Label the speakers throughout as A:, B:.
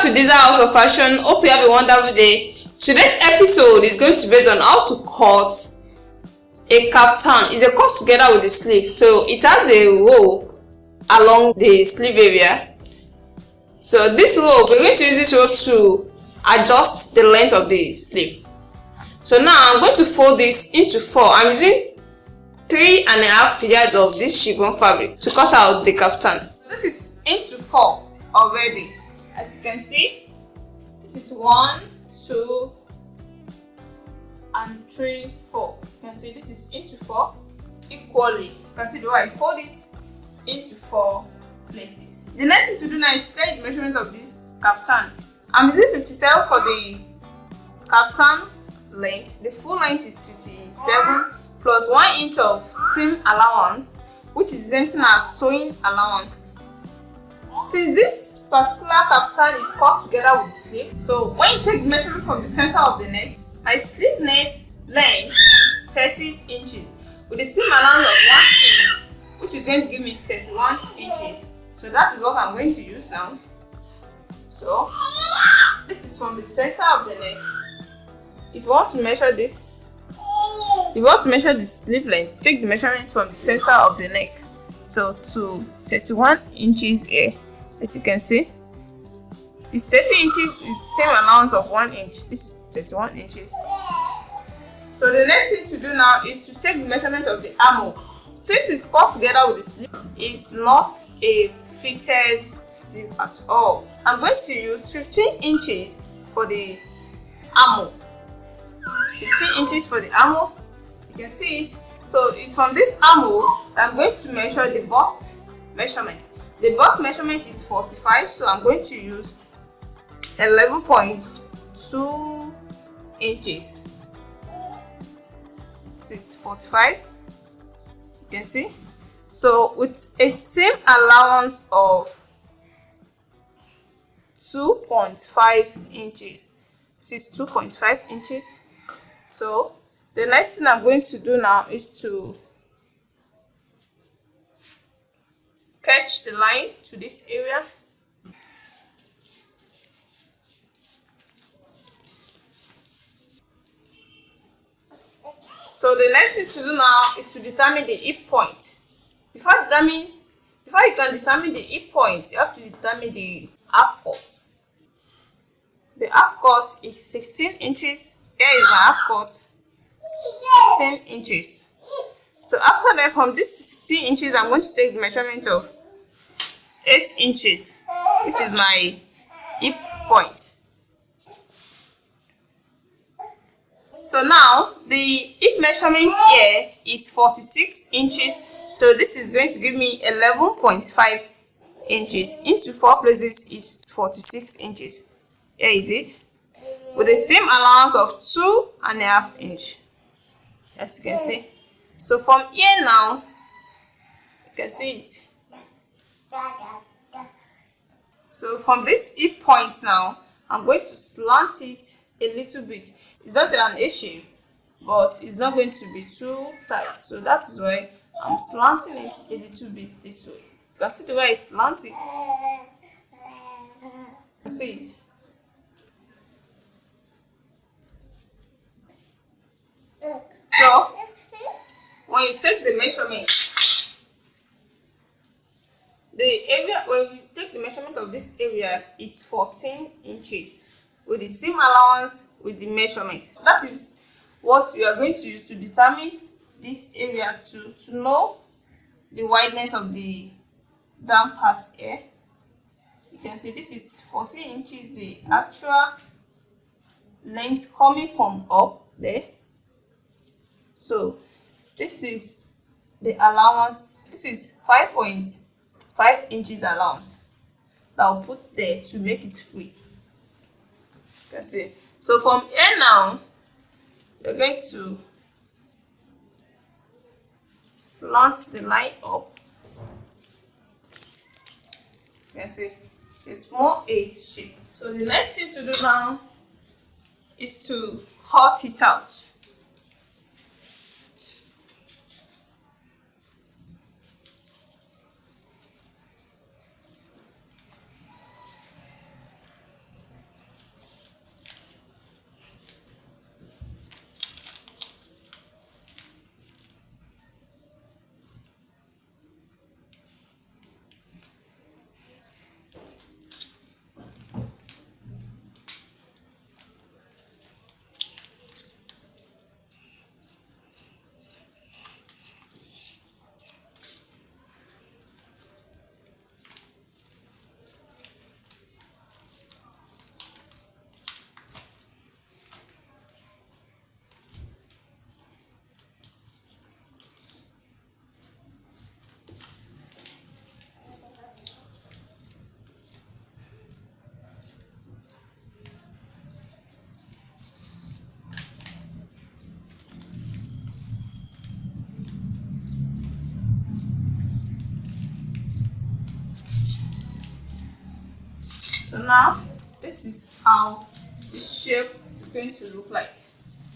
A: to DIZHA House of Fashion. Hope you have a wonderful day. Today's episode is going to be based on how to cut a kaftan. It's a cut together with the sleeve, so it has a rope along the sleeve area. So this rope, we're going to use this rope to adjust the length of the sleeve. So now I'm going to fold this into 4. I'm using 3.5 yards of this chiffon fabric to cut out the kaftan. This is into 4 already. As you can see, this is 1, 2, and 3, 4. You can see this is into 4 equally. You can see the way I fold it into 4 places. The next thing to do now is to take the measurement of this kaftan. I'm using 57 for the kaftan length. The full length is 57 plus 1 inch of seam allowance, which is the same thing as sewing allowance. Since this particular kaftan is cut together with the sleeve, so when you take the measurement from the center of the neck, my sleeve length is 30 inches with the seam allowance of 1 inch, which is going to give me 31 inches. So that is what I'm going to use now. So this is from the center of the neck. If you want to measure this, if you want to measure the sleeve length, take the measurement from the center of the neck. So to 31 inches here, as you can see, it's 30 inches, is same allowance of 1 inch. This is 31 inches. So the next thing to do now is to take the measurement of the armhole. Since it's cut together with the sleeve, it's not a fitted sleeve at all. I'm going to use 15 inches for the armhole. 15 inches for the armhole. You can see it. So it's from this armhole I'm going to measure the bust measurement. The bust measurement is 45, so I'm going to use 11.2 inches. This is 45. You can see. So with a seam allowance of 2.5 inches. This is 2.5 inches. So the next thing I'm going to do now is to sketch the line to this area. So the next thing to do now is to determine the hip point. Before you can determine the hip point, you have to determine the half cut. The half cut is 16 inches. Here is my half cut, 16 inches. So after that, from this 16 inches, I'm going to take the measurement of 8 inches, which is my hip point. So now the hip measurement here is 46 inches. So this is going to give me 11.5 inches. Into 4 places is 46 inches. Here is it. With the same allowance of 2.5 inches. As you can see. So from here now, you can see it. So from this hip point now, I'm going to slant it a little bit. It's not an A shape, but it's not going to be too tight. So that is why I'm slanting it a little bit this way. You can see the way I slant it. You can see it. So when you take the measurement, the area, when you take the measurement of this area is 14 inches with the seam allowance with the measurement. That is what you are going to use to determine this area to know the wideness of the down part here. You can see this is 14 inches, the actual length coming from up there. So this is the allowance. This is 5.5 inches allowance that I'll put there to make it free. You can see. So from here now, you're going to slant the line up. You can see it's more A shape. So the next thing to do now is to cut it out. So now this is how the shape is going to look like.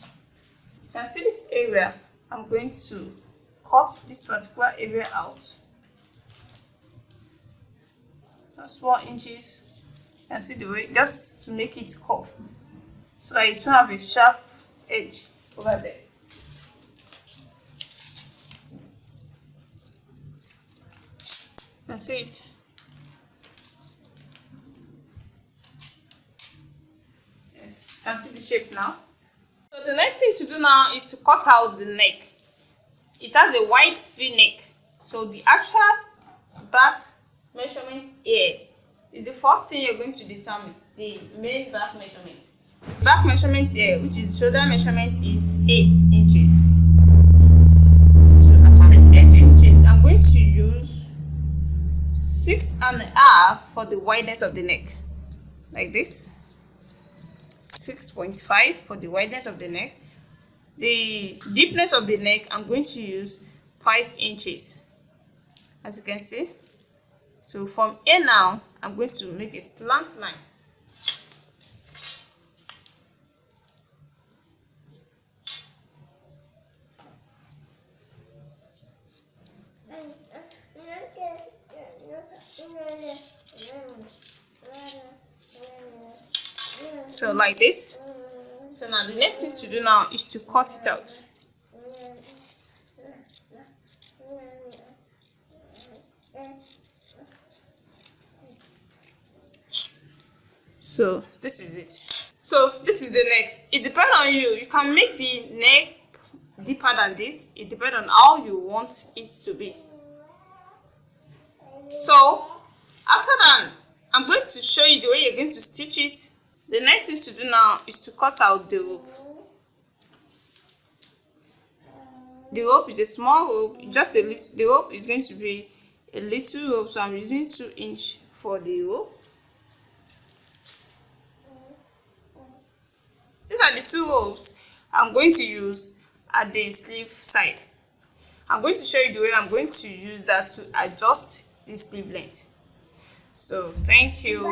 A: You can see this area. I'm going to cut this particular area out. Just 4 inches. You can see the way, just to make it curve, so that it will have a sharp edge over there. You can see it. Yes, you can see the shape now. So the next thing to do now is to cut out the neck. It has a wide V-neck, so the actual back measurement here is the first thing you're going to determine, the main back measurement. Back measurement here, which is shoulder measurement, is 8 inches. So at least 8 inches, I'm going to use 6.5 for the wideness of the neck, like this. 6.5 for the wideness of the neck. The deepness of the neck, I'm going to use 5 inches, as you can see. So from here now, I'm going to make a slant line. So like this. So now the next thing to do now is to cut it out. So this is it. So this is the neck. It depends on you. You can make the neck deeper than this. It depends on how you want it to be. So after that, I'm going to show you the way you're going to stitch it. The next thing to do now is to cut out the rope. The rope is a small rope, just a little. The rope is going to be a little rope, so I'm using 2 inches for the rope. These are the 2 ropes I'm going to use at the sleeve side. I'm going to show you the way I'm going to use that to adjust the sleeve length. So thank you.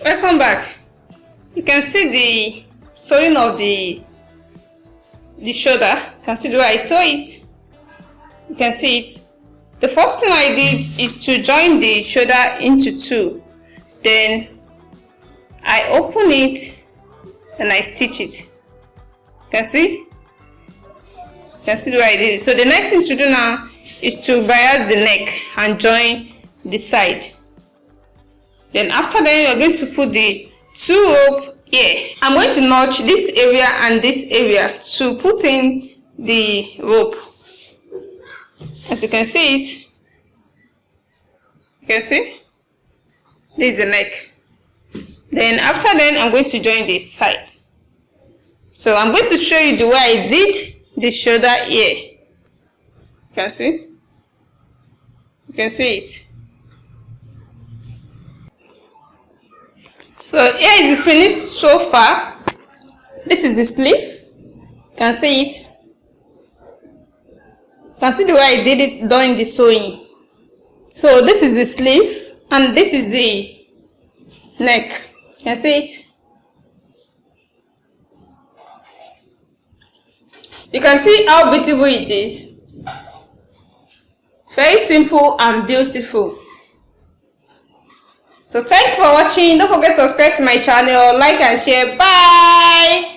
A: Welcome back. You can see the sewing of the shoulder. You can see the way I sew it. You can see it. The first thing I did is to join the shoulder into two. Then I open it and I stitch it. You can see? You can see the way I did it. So the next thing to do now is to bias the neck and join the side. Then after that, you're going to put the two rope here. I'm going to notch this area and this area to put in the rope. As you can see it, you can see, this is the neck. Then after that, I'm going to join the side. So I'm going to show you the way I did the shoulder here. You can see, you can see it. So here is the finish so far. This is the sleeve. You can see it. You can see the way I did it during the sewing. So this is the sleeve and this is the neck. You can see it. You can see how beautiful it is. Very simple and beautiful. So thank you for watching. Don't forget to subscribe to my channel, like and share. Bye.